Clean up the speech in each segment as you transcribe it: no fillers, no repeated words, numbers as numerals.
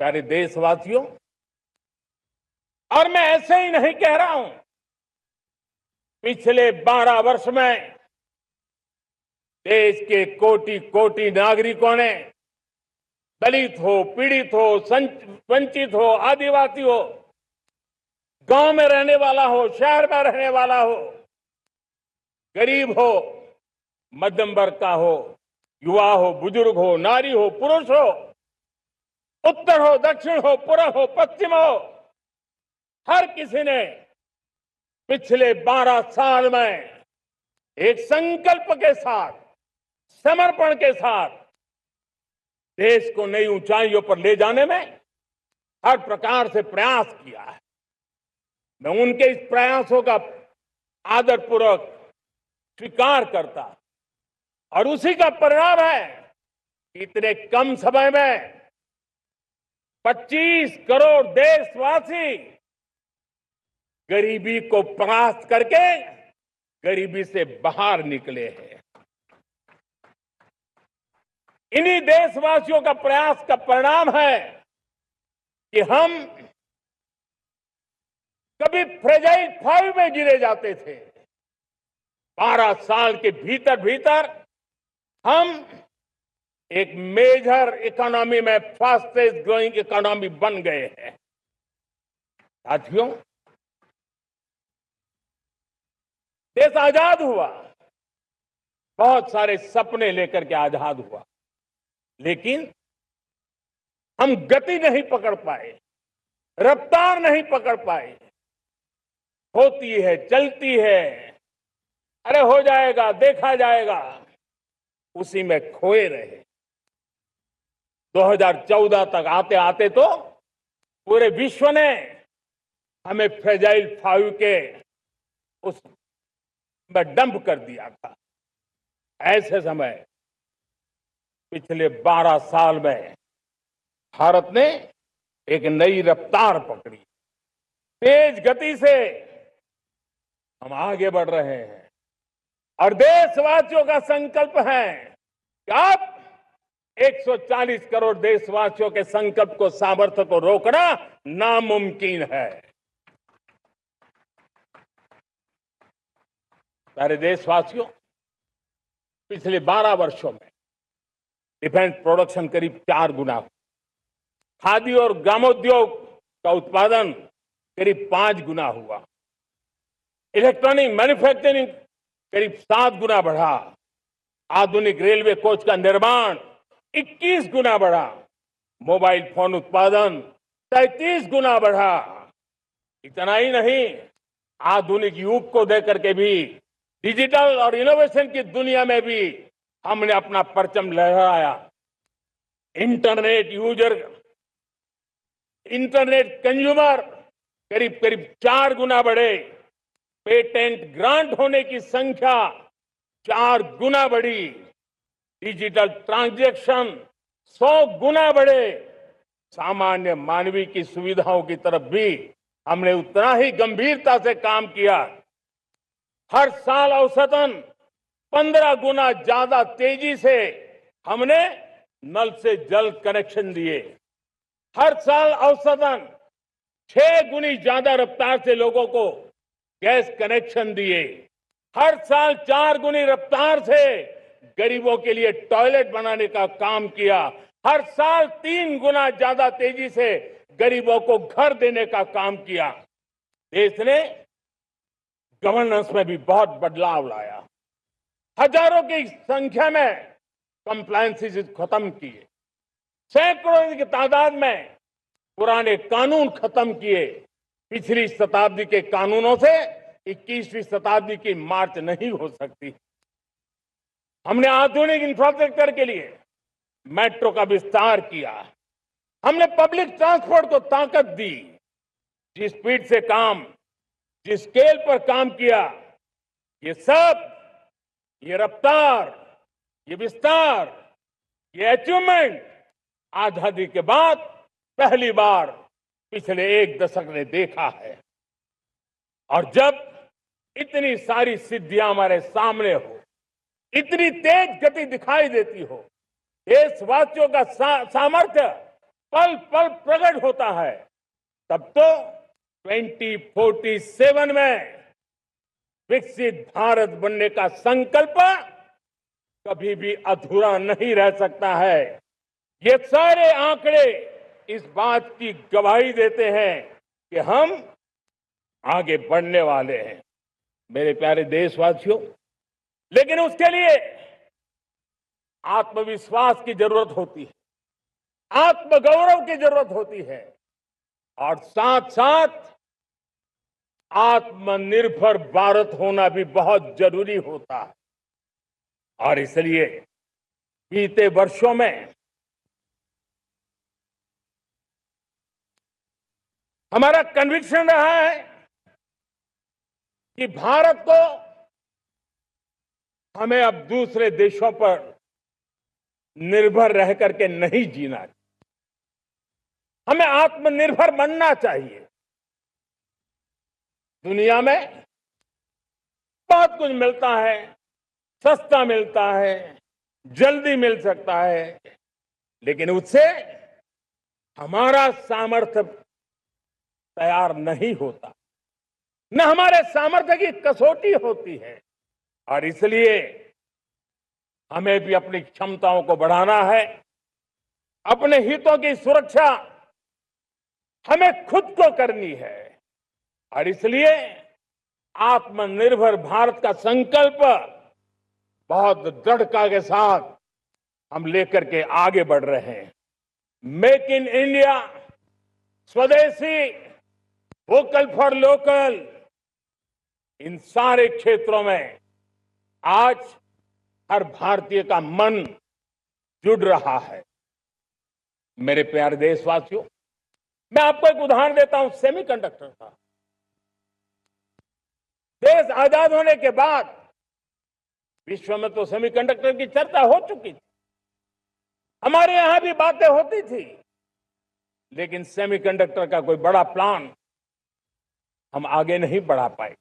प्यारे देशवासियों, और मैं ऐसे ही नहीं कह रहा हूं। पिछले 12 वर्ष में देश के कोटि कोटि नागरिकों ने, दलित हो, पीड़ित हो, वंचित हो, आदिवासी हो, गांव में रहने वाला हो, शहर में रहने वाला हो, गरीब हो, मध्यम वर्ग का हो, युवा हो, बुजुर्ग हो, नारी हो, पुरुष हो, उत्तर हो, दक्षिण हो, पूर्व हो, पश्चिम हो, हर किसी ने पिछले 12 साल में एक संकल्प के साथ, समर्पण के साथ देश को नई ऊंचाइयों पर ले जाने में हर प्रकार से प्रयास किया है। मैं उनके इस प्रयासों का आदरपूर्वक स्वीकार करता और उसी का परिणाम है कि इतने कम समय में 25 करोड़ देशवासी गरीबी को परास्त करके गरीबी से बाहर निकले हैं। इन्हीं देशवासियों का प्रयास का परिणाम है कि हम कभी फ्रेजाइल 5 में गिरे जाते थे। 12 साल के भीतर भीतर हम एक मेजर इकोनॉमी में फास्टेस्ट ग्रोइंग इकोनॉमी बन गए हैं। साथियों, देश आजाद हुआ, बहुत सारे सपने लेकर के आजाद हुआ, लेकिन हम गति नहीं पकड़ पाए, रफ्तार नहीं पकड़ पाए। होती है, चलती है, अरे हो जाएगा, देखा जाएगा, उसी में खोए रहे। 2014 तक आते आते तो पूरे विश्व ने हमें फ्रेजाइल 5 के उस में डंप कर दिया था। ऐसे समय पिछले 12 साल में भारत ने एक नई रफ्तार पकड़ी। तेज गति से हम आगे बढ़ रहे हैं और देशवासियों का संकल्प है कि अब 140 करोड़ देशवासियों के संकल्प को, सामर्थ्य को रोकना नामुमकिन है। प्यारे देशवासियों, पिछले 12 वर्षों में डिफेंस प्रोडक्शन करीब 4 गुना, खादी और ग्रामोद्योग का उत्पादन करीब 5 गुना हुआ, इलेक्ट्रॉनिक मैन्युफैक्चरिंग करीब 7 गुना बढ़ा, आधुनिक रेलवे कोच का निर्माण 21 गुना बढ़ा, मोबाइल फोन उत्पादन 33 गुना बढ़ा। इतना ही नहीं, आधुनिक युग को देकर के भी डिजिटल और इनोवेशन की दुनिया में भी हमने अपना परचम लहराया। इंटरनेट कंज्यूमर करीब करीब 4 गुना बढ़े, पेटेंट ग्रांट होने की संख्या 4 गुना बढ़ी, डिजिटल ट्रांजैक्शन 100 गुना बढ़े। सामान्य मानवीय की सुविधाओं की तरफ भी हमने उतना ही गंभीरता से काम किया। हर साल औसतन 15 गुना ज्यादा तेजी से हमने नल से जल कनेक्शन दिए। हर साल औसतन 6 गुनी ज्यादा रफ्तार से लोगों को गैस कनेक्शन दिए। हर साल 4 गुनी रफ्तार से गरीबों के लिए टॉयलेट बनाने का काम किया। हर साल 3 गुना ज्यादा तेजी से गरीबों को घर देने का काम किया। देश ने गवर्नेंस में भी बहुत बदलाव लाया। हजारों की संख्या में कंप्लायंसेस खत्म किए, सैकड़ों की तादाद में पुराने कानून खत्म किए। पिछली शताब्दी के कानूनों से 21वीं शताब्दी की मार्च नहीं हो सकती। हमने आधुनिक इंफ्रास्ट्रक्चर के लिए मेट्रो का विस्तार किया। हमने पब्लिक ट्रांसपोर्ट को ताकत दी। जिस स्पीड से काम, जिस स्केल पर काम किया, ये सब, ये रफ्तार, ये विस्तार, ये अचीवमेंट आजादी के बाद पहली बार पिछले 1 दशक ने देखा है। और जब इतनी सारी सिद्धियां हमारे सामने हो, इतनी तेज गति दिखाई देती हो, देशवासियों का सामर्थ्य पल पल प्रकट होता है, तब तो 2047 में विकसित भारत बनने का संकल्प कभी भी अधूरा नहीं रह सकता है। ये सारे आंकड़े इस बात की गवाही देते हैं कि हम आगे बढ़ने वाले हैं। मेरे प्यारे देशवासियों, लेकिन उसके लिए आत्मविश्वास की जरूरत होती है, आत्मगौरव की जरूरत होती है और साथ साथ आत्मनिर्भर भारत होना भी बहुत जरूरी होता है। और इसलिए बीते वर्षों में हमारा कन्विक्शन रहा है कि भारत को हमें अब दूसरे देशों पर निर्भर रह करके नहीं जीना चाहिए, हमें आत्मनिर्भर बनना चाहिए। दुनिया में बहुत कुछ मिलता है, सस्ता मिलता है, जल्दी मिल सकता है, लेकिन उससे हमारा सामर्थ्य तैयार नहीं होता, न हमारे सामर्थ्य की कसौटी होती है। और इसलिए हमें भी अपनी क्षमताओं को बढ़ाना है, अपने हितों की सुरक्षा हमें खुद को करनी है। और इसलिए आत्मनिर्भर भारत का संकल्प बहुत दृढ़ता के साथ हम लेकर के आगे बढ़ रहे हैं। मेक इन इंडिया, स्वदेशी, वोकल फॉर लोकल, इन सारे क्षेत्रों में आज हर भारतीय का मन जुड़ रहा है। मेरे प्यारे देशवासियों, मैं आपको एक उदाहरण देता हूं सेमीकंडक्टर का। देश आजाद होने के बाद विश्व में तो सेमीकंडक्टर की चर्चा हो चुकी थी, हमारे यहां भी बातें होती थी, लेकिन सेमीकंडक्टर का कोई बड़ा प्लान हम आगे नहीं बढ़ा पाए।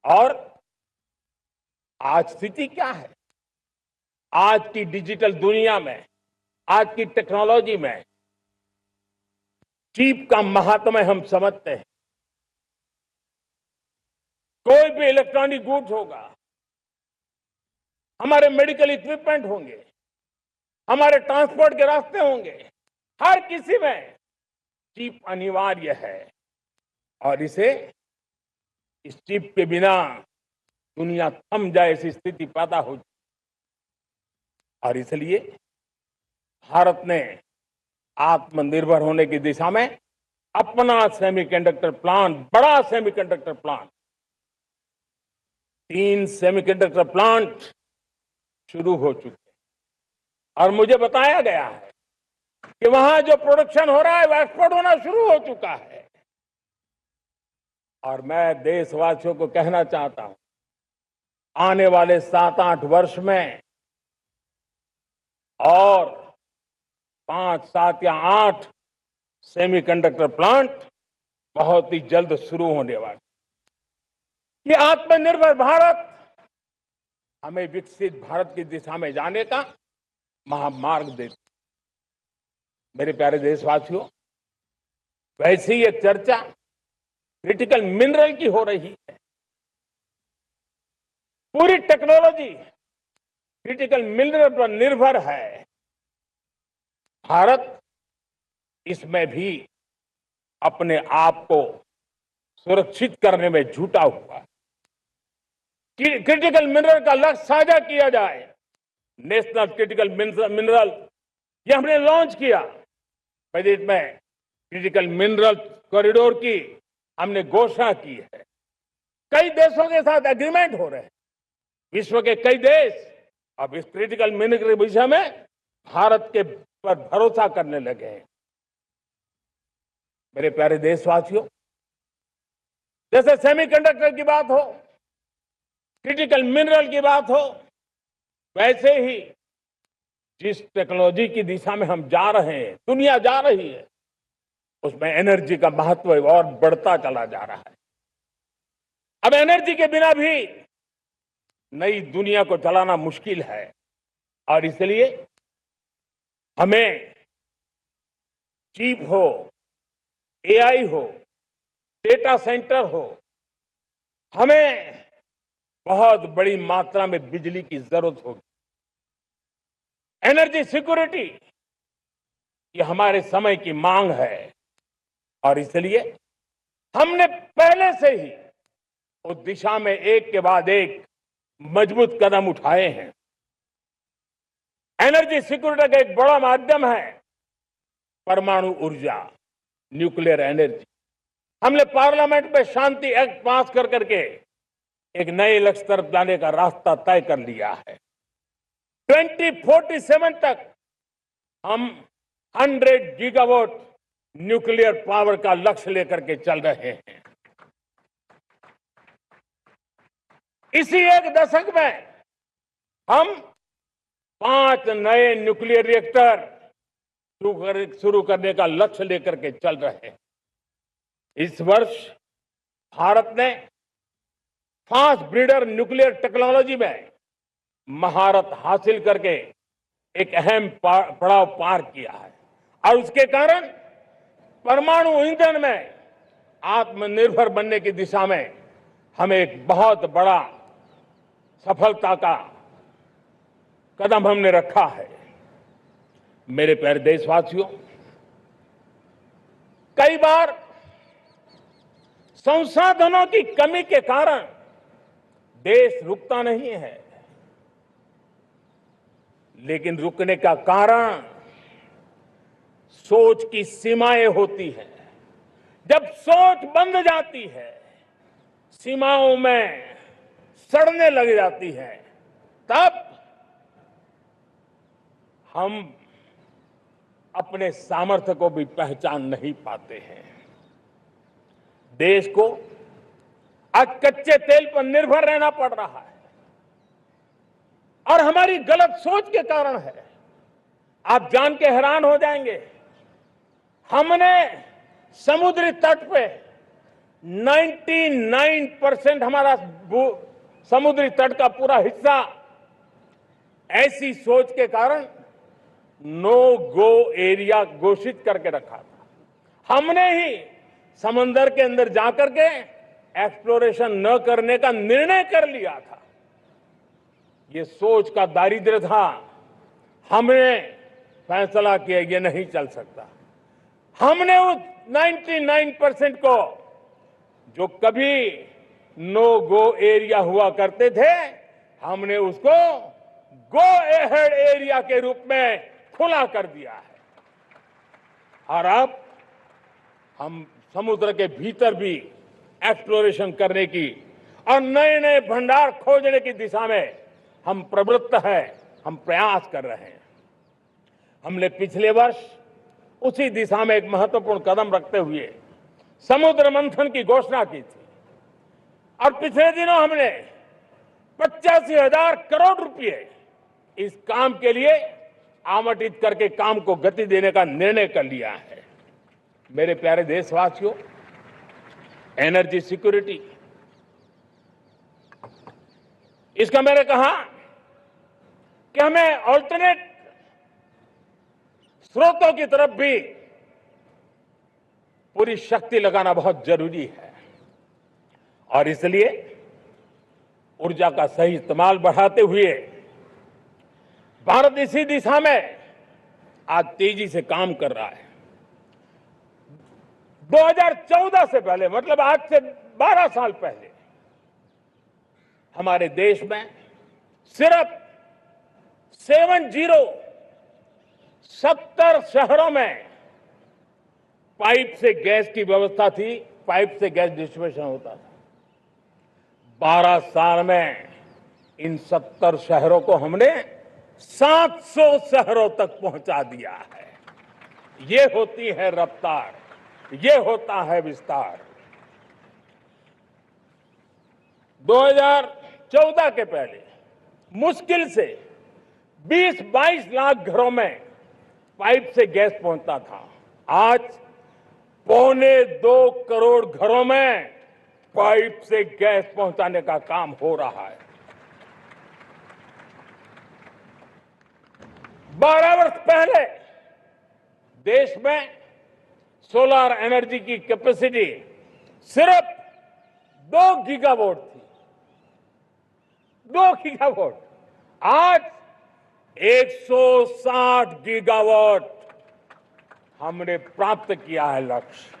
और आज स्थिति क्या है? आज की डिजिटल दुनिया में, आज की टेक्नोलॉजी में चिप का महात्म्य हम समझते हैं। कोई भी इलेक्ट्रॉनिक गुड्स होगा, हमारे मेडिकल इक्विपमेंट होंगे, हमारे ट्रांसपोर्ट के रास्ते होंगे, हर किसी में चिप अनिवार्य है। और इस चिप के बिना दुनिया थम जाए ऐसी स्थिति पैदा हो। और इसलिए भारत ने आत्मनिर्भर होने की दिशा में अपना सेमीकंडक्टर प्लांट, बड़ा सेमीकंडक्टर प्लांट, 3 सेमीकंडक्टर प्लांट शुरू हो चुके हैं। और मुझे बताया गया है कि वहां जो प्रोडक्शन हो रहा है वो एक्सपोर्ट होना शुरू हो चुका है। और मैं देशवासियों को कहना चाहता हूं, आने वाले 7-8 वर्ष में और 5, 7 या 8 सेमीकंडक्टर प्लांट बहुत ही जल्द शुरू होने वाले। ये आत्मनिर्भर भारत हमें विकसित भारत की दिशा में जाने का महामार्ग देती। मेरे प्यारे देशवासियों, वैसे ही एक चर्चा क्रिटिकल मिनरल की हो रही है। पूरी टेक्नोलॉजी क्रिटिकल मिनरल पर निर्भर है। भारत इसमें भी अपने आप को सुरक्षित करने में जुटा हुआ है। क्रिटिकल मिनरल का लक्ष्य साझा किया जाए। नेशनल क्रिटिकल मिनरल ये हमने लॉन्च किया। बजट में क्रिटिकल मिनरल कॉरिडोर की हमने घोषणा की है। कई देशों के साथ एग्रीमेंट हो रहे हैं। विश्व के कई देश अब इस क्रिटिकल मिनरल के विषय में भारत के पर भरोसा करने लगे हैं। मेरे प्यारे देशवासियों, जैसे सेमीकंडक्टर की बात हो, क्रिटिकल मिनरल की बात हो, वैसे ही जिस टेक्नोलॉजी की दिशा में हम जा रहे हैं, दुनिया जा रही है, उसमें एनर्जी का महत्व और बढ़ता चला जा रहा है। अब एनर्जी के बिना भी नई दुनिया को चलाना मुश्किल है। और इसलिए हमें चिप हो, एआई हो, डेटा सेंटर हो, हमें बहुत बड़ी मात्रा में बिजली की जरूरत होगी। एनर्जी सिक्योरिटी ये हमारे समय की मांग है और इसलिए हमने पहले से ही उस दिशा में एक के बाद एक मजबूत कदम उठाए हैं। एनर्जी सिक्योरिटी का एक बड़ा माध्यम है परमाणु ऊर्जा, न्यूक्लियर एनर्जी। हमने पार्लियामेंट में शांति एक्ट पास कर करके एक नए लक्ष्य तरफ जाने का रास्ता तय कर लिया है। 2047 तक हम 100 गीगावाट न्यूक्लियर पावर का लक्ष्य लेकर के चल रहे हैं। इसी एक दशक में हम 5 नए न्यूक्लियर रिएक्टर शुरू करने का लक्ष्य लेकर के चल रहे हैं। इस वर्ष भारत ने फास्ट ब्रीडर न्यूक्लियर टेक्नोलॉजी में महारत हासिल करके एक अहम पड़ाव पार किया है और उसके कारण परमाणु ईंधन में आत्मनिर्भर बनने की दिशा में हमें एक बहुत बड़ा सफलता का कदम हमने रखा है। मेरे प्यारे देशवासियों, कई बार संसाधनों की कमी के कारण देश रुकता नहीं है, लेकिन रुकने का कारण सोच की सीमाएं होती हैं। जब सोच बंद जाती है, सीमाओं में सड़ने लग जाती है, तब हम अपने सामर्थ्य को भी पहचान नहीं पाते हैं। देश को आज कच्चे तेल पर निर्भर रहना पड़ रहा है और हमारी गलत सोच के कारण है। आप जान के हैरान हो जाएंगे, हमने समुद्री तट पे 99% हमारा समुद्री तट का पूरा हिस्सा ऐसी सोच के कारण नो गो एरिया घोषित करके रखा था। हमने ही समंदर के अंदर जाकर के एक्सप्लोरेशन न करने का निर्णय कर लिया था। ये सोच का दारिद्र्य था। हमने फैसला किया ये नहीं चल सकता। हमने उस 99% को, जो कभी नो गो एरिया हुआ करते थे, हमने उसको गो एहेड एरिया के रूप में खुला कर दिया है। और अब हम समुद्र के भीतर भी एक्सप्लोरेशन करने की और नए नए भंडार खोजने की दिशा में हम प्रवृत्त हैं, हम प्रयास कर रहे हैं। हमने पिछले वर्ष उसी दिशा में एक महत्वपूर्ण कदम रखते हुए समुद्र मंथन की घोषणा की थी और पिछले दिनों हमने 85,000 करोड़ रुपए इस काम के लिए आवंटित करके काम को गति देने का निर्णय कर लिया है। मेरे प्यारे देशवासियों, एनर्जी सिक्योरिटी, इसका मैंने कहा कि हमें ऑल्टरनेट स्रोतों की तरफ भी पूरी शक्ति लगाना बहुत जरूरी है और इसलिए ऊर्जा का सही इस्तेमाल बढ़ाते हुए भारत इसी दिशा में आज तेजी से काम कर रहा है। 2014 से पहले, मतलब आज से 12 साल पहले, हमारे देश में सिर्फ 70 शहरों में पाइप से गैस की व्यवस्था थी, पाइप से गैस डिस्ट्रीब्यूशन होता था। 12 साल में इन 70 शहरों को हमने 700 शहरों तक पहुंचा दिया है। ये होती है रफ्तार, ये होता है विस्तार। 2014 के पहले मुश्किल से 20-22 लाख घरों में पाइप से गैस पहुंचता था। आज 1.25 करोड़ घरों में पाइप से गैस पहुंचाने का काम हो रहा है। 12 वर्ष पहले देश में सोलर एनर्जी की कैपेसिटी सिर्फ 2 गीगावाट थी। 2 गीगावाट, आज 160 गीगावाट हमने प्राप्त किया है लक्ष्य।